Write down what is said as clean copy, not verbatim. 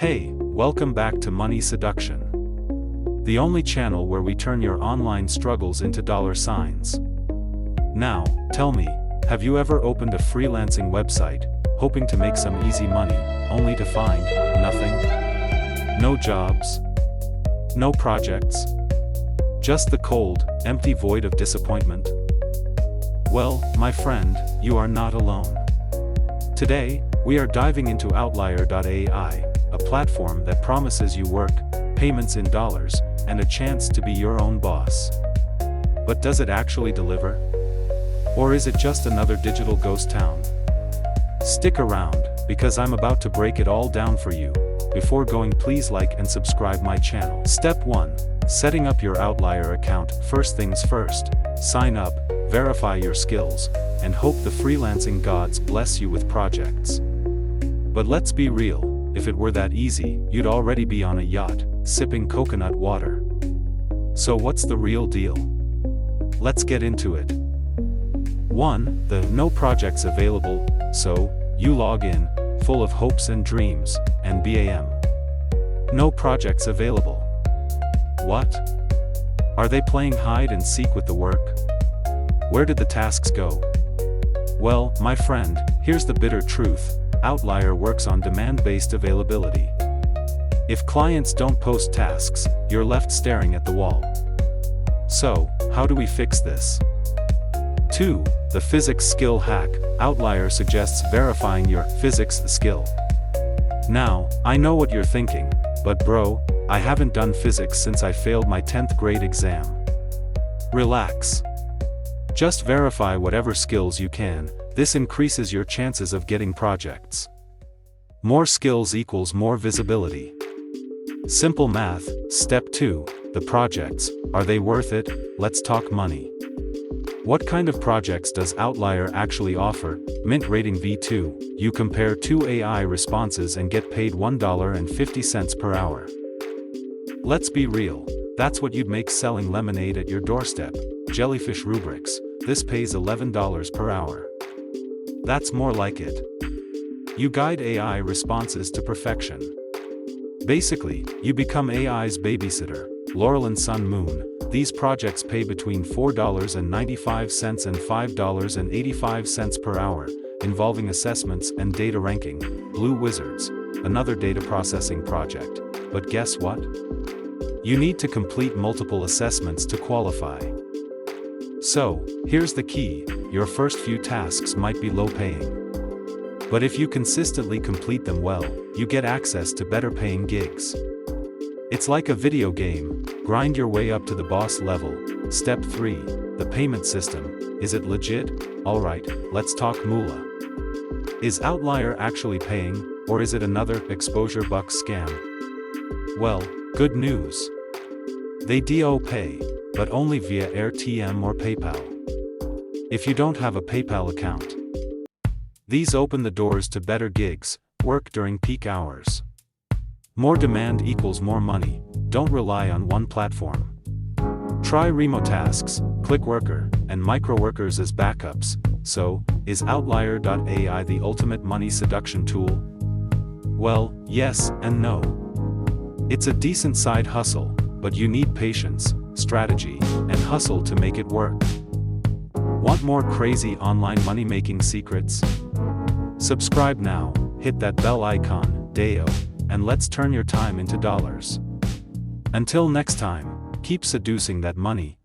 Hey, welcome back to Money Seduction, the only channel where we turn your online struggles into dollar signs. Now, tell me, have you ever opened a freelancing website, hoping to make some easy money, only to find nothing? No jobs? No projects? Just the cold, empty void of disappointment? Well, my friend, you are not alone. Today, we are diving into Outlier AI, a platform that promises you work, payments in dollars, and a chance to be your own boss. But does it actually deliver? Or is it just another digital ghost town? Stick around, because I'm about to break it all down for you. Before going, please like and subscribe my channel. Step 1. Setting up your Outlier account. First things first, sign up, verify your skills, and hope the freelancing gods bless you with projects. But let's be real, if it were that easy, you'd already be on a yacht, sipping coconut water. So what's the real deal? Let's get into it. 1. The no projects available, so you log in, full of hopes and dreams, and bam. No projects available. What? Are they playing hide and seek with the work? Where did the tasks go? Well, my friend, here's the bitter truth. Outlier works on demand-based availability. If clients don't post tasks, you're left staring at the wall. So, how do we fix this? 2. The physics skill hack. Outlier suggests verifying your physics skill. Now, I know what you're thinking, but bro, I haven't done physics since I failed my 10th grade exam. Relax. Just verify whatever skills you can. This increases your chances of getting projects. More skills equals more visibility. Simple math. Step 2. The projects. Are they worth it? Let's talk money. What kind of projects does Outlier actually offer? Mint rating V2. You compare 2 AI responses and get paid $1.50 per hour. Let's be real. That's what you'd make selling lemonade at your doorstep. Jellyfish rubrics. This pays $11 per hour. That's more like it. You guide AI responses to perfection. Basically, you become AI's babysitter. Laurel and Sun Moon. These projects pay between $4.95 and $5.85 per hour, involving assessments and data ranking. Blue Wizards. Another data processing project. But guess what? You need to complete multiple assessments to qualify. So, here's the key, your first few tasks might be low paying. But if you consistently complete them well, you get access to better paying gigs. It's like a video game, grind your way up to the boss level. Step 3, the payment system. Is it legit? Alright, let's talk moolah. Is Outlier actually paying, or is it another exposure buck scam? Well, good news. They do pay, but only via AirTM or PayPal. If you don't have a PayPal account, these open the doors to better gigs, work during peak hours. More demand equals more money. Don't rely on one platform. Try remote tasks, Clickworker, and microworkers as backups. So, is Outlier AI the ultimate money seduction tool? Well, yes and no. It's a decent side hustle, but you need patience, strategy, and hustle to make it work. Want more crazy online money-making secrets? Subscribe now, hit that bell icon, Deo, and let's turn your time into dollars. Until next time, keep seducing that money,